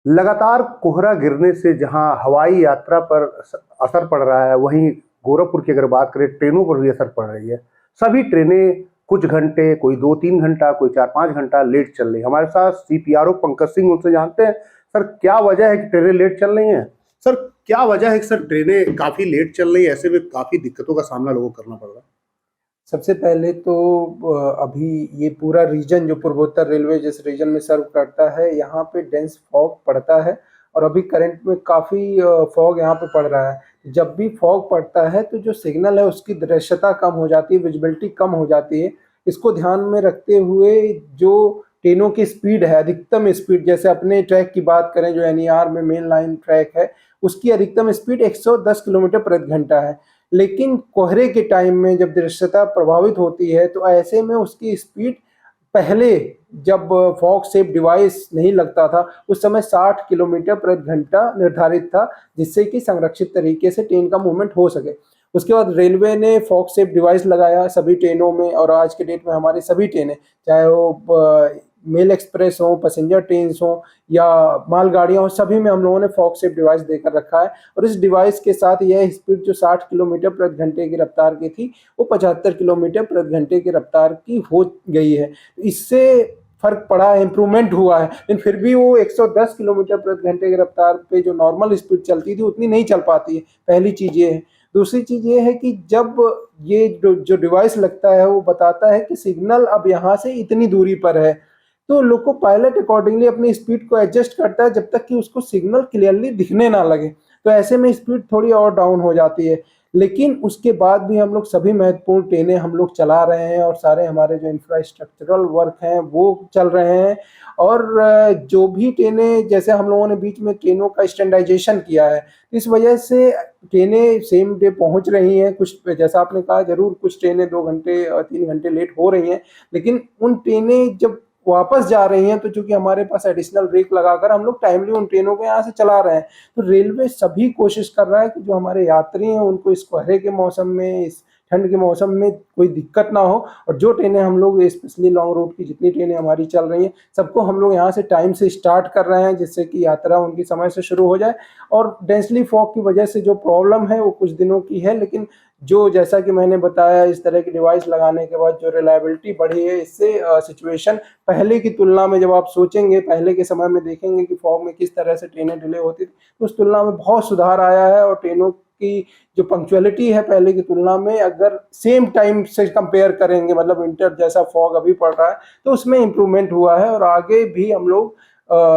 लगातार कोहरा गिरने से जहां हवाई यात्रा पर असर पड़ रहा है, वहीं गोरखपुर की अगर बात करें ट्रेनों पर भी असर पड़ रही है। सभी ट्रेनें कुछ घंटे, कोई 2-3 घंटा, कोई 4-5 घंटा लेट चल रही है। हमारे साथ सीपीआरओ पंकज सिंह, उनसे जानते हैं सर क्या वजह है कि ट्रेनें लेट चल रही हैं। सर क्या वजह है कि सर ट्रेनें काफी लेट चल रही है, ऐसे में काफी दिक्कतों का सामना लोगों को करना पड़ रहा है। सबसे पहले तो अभी ये पूरा रीजन जो पूर्वोत्तर रेलवे जिस रीजन में सर्व करता है, यहाँ पे डेंस फॉग पड़ता है और अभी करंट में काफ़ी फॉग यहाँ पे पड़ रहा है। जब भी फॉग पड़ता है तो जो सिग्नल है उसकी दृश्यता कम हो जाती है, विजिबिलिटी कम हो जाती है। इसको ध्यान में रखते हुए जो ट्रेनों की स्पीड है, अधिकतम स्पीड, जैसे अपने ट्रैक की बात करें जो एनईआर में मेन लाइन ट्रैक है, उसकी अधिकतम स्पीड 110 किलोमीटर प्रति घंटा है। लेकिन कोहरे के टाइम में जब दृश्यता प्रभावित होती है तो ऐसे में उसकी स्पीड पहले, जब फॉग सेफ डिवाइस नहीं लगता था, उस समय 60 किलोमीटर प्रति घंटा निर्धारित था, जिससे कि संरक्षित तरीके से ट्रेन का मूवमेंट हो सके। उसके बाद रेलवे ने फॉग सेफ डिवाइस लगाया सभी ट्रेनों में, और आज के डेट में हमारी सभी ट्रेनें, चाहे वो मेल एक्सप्रेस हो, पैसेंजर ट्रेन हो या मालगाड़ियाँ हो, सभी में हम लोगों ने फॉग सेफ डिवाइस देकर रखा है। और इस डिवाइस के साथ यह स्पीड जो 60 किलोमीटर प्रति घंटे की रफ्तार की थी, वो 75 किलोमीटर प्रति घंटे की रफ्तार की हो गई है। इससे फ़र्क पड़ा है, इम्प्रूवमेंट हुआ है, लेकिन फिर भी वो 110 किलोमीटर प्रति घंटे की रफ्तार पे जो नॉर्मल स्पीड चलती थी उतनी नहीं चल पाती है। पहली चीज़ ये है। दूसरी चीज़ ये है कि जब ये जो डिवाइस लगता है वो बताता है कि सिग्नल अब यहाँ से इतनी दूरी पर है, तो लोको पायलट अकॉर्डिंगली अपनी स्पीड को एडजस्ट करता है जब तक कि उसको सिग्नल क्लियरली दिखने ना लगे। तो ऐसे में स्पीड थोड़ी और डाउन हो जाती है। लेकिन उसके बाद भी हम लोग सभी महत्वपूर्ण ट्रेनें हम लोग चला रहे हैं और सारे हमारे जो इंफ्रास्ट्रक्चरल वर्क हैं वो चल रहे हैं। और जो भी ट्रेनें, जैसे हम लोगों ने बीच में ट्रेनों का स्टैंडर्डाइजेशन किया है, इस वजह से ट्रेनें सेम डे पहुंच रही हैं। कुछ, जैसा आपने कहा, ज़रूर कुछ ट्रेनें 2 घंटे और 3 घंटे लेट हो रही हैं, लेकिन उन ट्रेनें जब वापस जा रही हैं तो चूंकि हमारे पास एडिशनल ब्रेक लगाकर हम लोग टाइमली उन ट्रेनों को यहाँ से चला रहे हैं। तो रेलवे सभी कोशिश कर रहा है कि जो हमारे यात्री हैं उनको इस कोहरे के मौसम में, इस ठंड के मौसम में कोई दिक्कत ना हो। और जो ट्रेनें हम लोग, स्पेशली लॉन्ग रूट की जितनी ट्रेनें हमारी चल रही हैं, सबको हम लोग यहाँ से टाइम से स्टार्ट कर रहे हैं, जिससे कि यात्रा उनकी समय से शुरू हो जाए। और डेंसली फॉग की वजह से जो प्रॉब्लम है वो कुछ दिनों की है, लेकिन जो, जैसा कि मैंने बताया, इस तरह की डिवाइस लगाने के बाद जो रिलायबिलिटी बढ़ी है, इससे सिचुएशन पहले की तुलना में, जब आप सोचेंगे पहले के समय में देखेंगे कि फॉग में किस तरह से ट्रेनें डिले होती थी, तो उस तुलना में बहुत सुधार आया है। और ट्रेनों की जो पंक्चुअलिटी है पहले की तुलना में, अगर सेम टाइम से कंपेयर करेंगे, मतलब विंटर जैसा फॉग अभी पड़ रहा है, तो उसमें इम्प्रूवमेंट हुआ है। और आगे भी हम लोग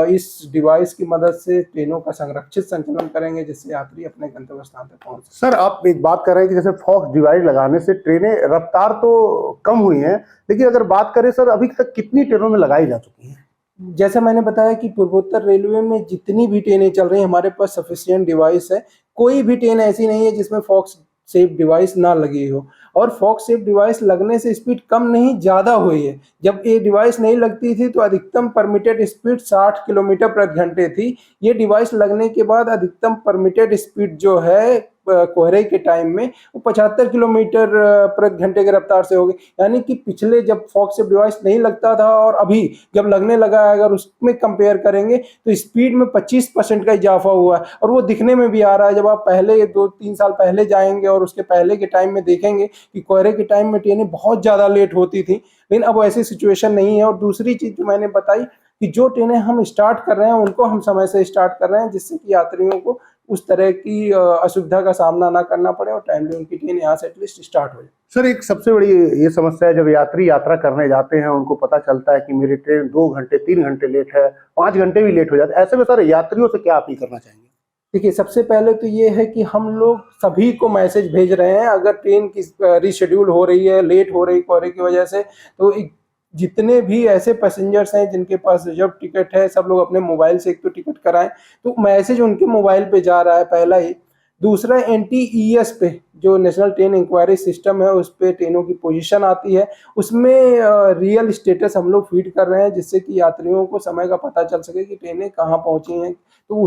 इस डिवाइस की मदद से ट्रेनों का संरक्षित संचालन करेंगे, जिससे यात्री अपने गंतव्य स्थान तक पहुंच सके। सर आप एक बात कर रहे हैं कि जैसे फॉक्स डिवाइस लगाने से ट्रेनें रफ्तार तो कम हुई हैं, लेकिन अगर बात करें सर अभी तक कितनी ट्रेनों में लगाई जा चुकी हैं। जैसा मैंने बताया कि पूर्वोत्तर रेलवे में जितनी भी ट्रेनें चल रही हैं, हमारे पास सफिशिएंट डिवाइस है। कोई भी ट्रेन ऐसी नहीं है जिसमें फॉक्स सेफ डिवाइस ना लगी हो। और फॉक्स सेफ डिवाइस लगने से स्पीड कम नहीं, ज़्यादा हुई है। जब ये डिवाइस नहीं लगती थी तो अधिकतम परमिटेड स्पीड 60 किलोमीटर प्रति घंटे थी। ये डिवाइस लगने के बाद अधिकतम परमिटेड स्पीड जो है कोहरे के टाइम में, वो 75 किलोमीटर प्रति घंटे की रफ्तार से हो गई। यानी कि पिछले, जब फॉक्स सेफ डिवाइस नहीं लगता था और अभी जब लगने लगा है, अगर उसमें कंपेयर करेंगे तो स्पीड में 25% का इजाफा हुआ है। और वो दिखने में भी आ रहा है। जब आप पहले 2-3 साल पहले जाएंगे और उसके पहले के टाइम में देखेंगे कि कोहरे के टाइम में ट्रेनें बहुत ज़्यादा लेट होती थी, लेकिन अब ऐसी सिचुएशन नहीं है। और दूसरी चीज़ जो मैंने बताई कि जो ट्रेनें हम स्टार्ट कर रहे हैं उनको हम समय से स्टार्ट कर रहे हैं, जिससे कि यात्रियों को उस तरह की असुविधा का सामना ना करना पड़े और टाइमली उनकी ट्रेन यहाँ से एटलीस्ट स्टार्ट हो जाए। सर एक सबसे बड़ी ये समस्या है, जब यात्री यात्रा करने जाते हैं उनको पता चलता है कि मेरी ट्रेन 2 घंटे 3 घंटे लेट है, 5 घंटे भी लेट हो जाते हैं, ऐसे में सर यात्रियों से क्या अपील करना चाहेंगे। देखिए, सबसे पहले तो ये है कि हम लोग सभी को मैसेज भेज रहे हैं, अगर ट्रेन की रीशेड्यूल हो रही है, लेट हो रही कोहरे की वजह से, तो जितने भी ऐसे पैसेंजर्स हैं जिनके पास रिजर्व टिकट है, सब लोग अपने मोबाइल से एक तो टिकट कराएं। तो मैसेज उनके मोबाइल पे जा रहा है, पहला ही। दूसरा, एनटीईएस पे, जो नेशनल ट्रेन इंक्वायरी सिस्टम है, उस पे ट्रेनों की पोजीशन आती है, उसमें रियल स्टेटस हम लोग फीड कर रहे हैं, जिससे कि यात्रियों को समय का पता चल सके कि ट्रेनें कहाँ पहुंची हैं। तो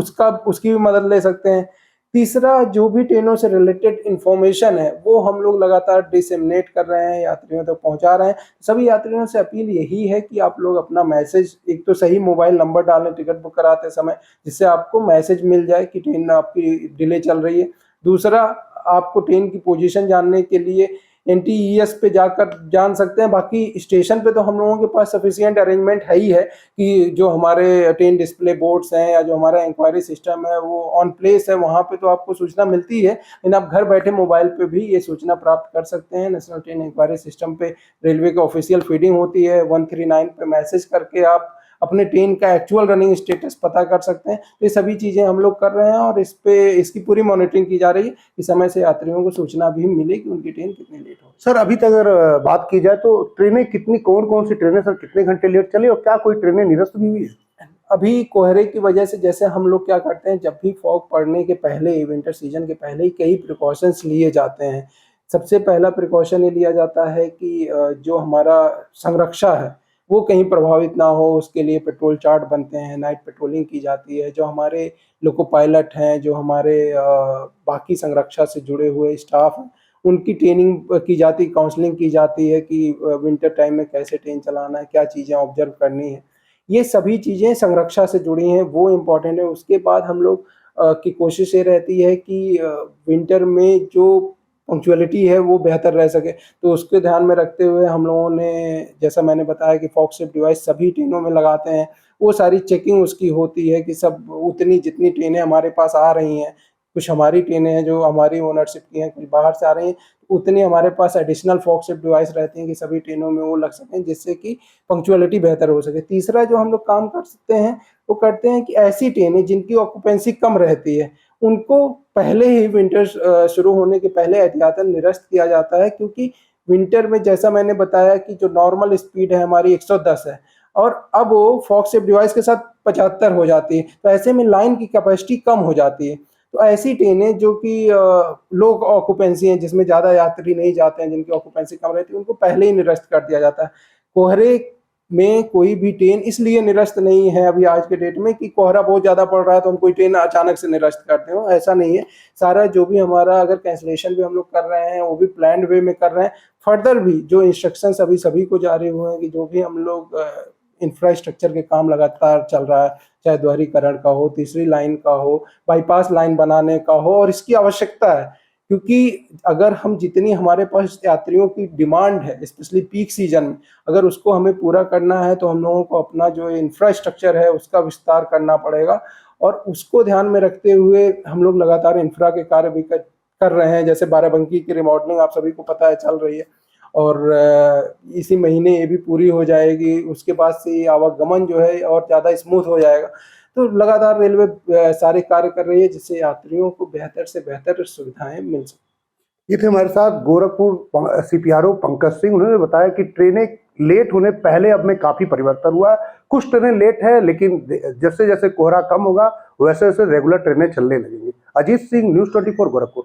उसकी भी मदद ले सकते हैं। तीसरा, जो भी ट्रेनों से रिलेटेड इन्फॉर्मेशन है वो हम लोग लगातार डिसेमिनेट कर रहे हैं, यात्रियों तक पहुंचा रहे हैं। सभी यात्रियों से अपील यही है कि आप लोग अपना मैसेज, एक तो सही मोबाइल नंबर डालें टिकट बुक कराते समय, जिससे आपको मैसेज मिल जाए कि ट्रेन आपकी डिले चल रही है। दूसरा, आपको ट्रेन की पोजीशन जानने के लिए NTES पे जाकर जान सकते हैं। बाकी स्टेशन पे तो हम लोगों के पास सफिशिएंट अरेंजमेंट है ही है कि जो हमारे ट्रेन डिस्प्ले बोर्ड्स हैं या जो हमारा इंक्वायरी सिस्टम है वो ऑन प्लेस है, वहाँ पे तो आपको सूचना मिलती है। लेकिन आप घर बैठे मोबाइल पे भी ये सूचना प्राप्त कर सकते हैं। नेशनल ट्रेन इंक्वायरी सिस्टम पे रेलवे की ऑफिशियल फीडिंग होती है, 139 पे मैसेज करके आप अपने ट्रेन का एक्चुअल रनिंग स्टेटस पता कर सकते हैं। तो ये सभी चीज़ें हम लोग कर रहे हैं और इसकी पूरी मॉनिटरिंग की जा रही है कि समय से यात्रियों को सूचना भी मिले कि उनकी ट्रेन कितनी लेट हो। सर अभी तक अगर बात की जाए तो ट्रेनें कितनी, कौन कौन सी ट्रेनें सर कितने घंटे लेट चली और क्या कोई ट्रेनें निरस्त भी हुई है? अभी कोहरे की वजह से जैसे हम लोग क्या करते हैं, जब भी फॉग पड़ने के पहले ही, विंटर सीजन के पहले ही कई प्रिकॉशंस लिए जाते हैं। सबसे पहला प्रिकॉशन ये लिया जाता है कि जो हमारा संरक्षा है वो कहीं प्रभावित ना हो, उसके लिए पेट्रोल चार्ट बनते हैं, नाइट पेट्रोलिंग की जाती है। जो हमारे लोको पायलट हैं, जो हमारे बाकी संरक्षा से जुड़े हुए स्टाफ हैं, उनकी ट्रेनिंग की जाती है, काउंसलिंग की जाती है कि विंटर टाइम में कैसे ट्रेन चलाना है, क्या चीज़ें ऑब्जर्व करनी है। ये सभी चीज़ें संरक्षा से जुड़ी हैं, वो इम्पोर्टेंट है। उसके बाद हम लोग की कोशिश ये रहती है कि विंटर में जो पंक्चुअलिटी है वो बेहतर रह सके। तो उसको ध्यान में रखते हुए हम लोगों ने, जैसा मैंने बताया कि फॉग सेफ डिवाइस सभी ट्रेनों में लगाते हैं। वो सारी चेकिंग उसकी होती है कि सब उतनी जितनी ट्रेनें हमारे पास आ रही हैं, कुछ हमारी ट्रेनें हैं जो हमारी ओनरशिप की हैं, कुछ बाहर से आ रही हैं, उतनी हमारे पास एडिशनल फॉग सेफ डिवाइस रहती हैं कि सभी ट्रेनों में वो लग सकें, जिससे कि पंक्चुअलिटी बेहतर हो सके। तीसरा जो हम लोग काम कर सकते हैं, वो करते हैं कि ऐसी ट्रेनें जिनकी ऑक्यूपेंसी कम रहती है, उनको पहले ही विंटर शुरू होने के पहले एहतियातन निरस्त किया जाता है, क्योंकि विंटर में जैसा मैंने बताया कि जो नॉर्मल स्पीड है हमारी 110 है और अब वो फॉग सेफ डिवाइस के साथ 75 हो जाती है। तो ऐसे में लाइन की कैपेसिटी कम हो जाती है। तो ऐसी ट्रेनें जो कि लो ऑक्यूपेंसी हैं, जिसमें ज़्यादा यात्री नहीं जाते हैं, जिनकी ऑक्यूपेंसी कम रहती है, उनको पहले ही निरस्त कर दिया जाता है। कोहरे में कोई भी ट्रेन इसलिए निरस्त नहीं है अभी आज के डेट में कि कोहरा बहुत ज़्यादा पड़ रहा है तो हम कोई ट्रेन अचानक से निरस्त करते हो, ऐसा नहीं है। सारा जो भी हमारा अगर कैंसलेशन भी हम लोग कर रहे हैं वो भी प्लान्ड वे में कर रहे हैं। फर्दर भी जो इंस्ट्रक्शंस अभी सभी को जारी हुए हैं कि जो भी हम लोग इंफ्रास्ट्रक्चर के काम लगातार चल रहा है, चाहे दोहरीकरण का हो, तीसरी लाइन का हो, बाईपास लाइन बनाने का हो, और इसकी आवश्यकता है, क्योंकि अगर हम जितनी हमारे पास यात्रियों की डिमांड है स्पेशली पीक सीजन में, अगर उसको हमें पूरा करना है तो हम लोगों को अपना जो इंफ्रास्ट्रक्चर है उसका विस्तार करना पड़ेगा। और उसको ध्यान में रखते हुए हम लोग लगातार इंफ्रा के कार्य भी कर रहे हैं। जैसे बाराबंकी की रिमॉडलिंग आप सभी को पता है चल रही है और इसी महीने ये भी पूरी हो जाएगी। उसके बाद से आवागमन जो है और ज़्यादा स्मूथ हो जाएगा। तो लगातार रेलवे सारे कार्य कर रही है जिससे यात्रियों को बेहतर से बेहतर सुविधाएं मिल सकें। ये थे हमारे साथ गोरखपुर CPRO पंकज सिंह। उन्होंने बताया कि ट्रेनें लेट होने पहले अब में काफ़ी परिवर्तन हुआ है। कुछ ट्रेनें लेट है, लेकिन जैसे जैसे कोहरा कम होगा वैसे वैसे रेगुलर ट्रेनें चलने लगेंगी। अजीत सिंह, News 24 गोरखपुर।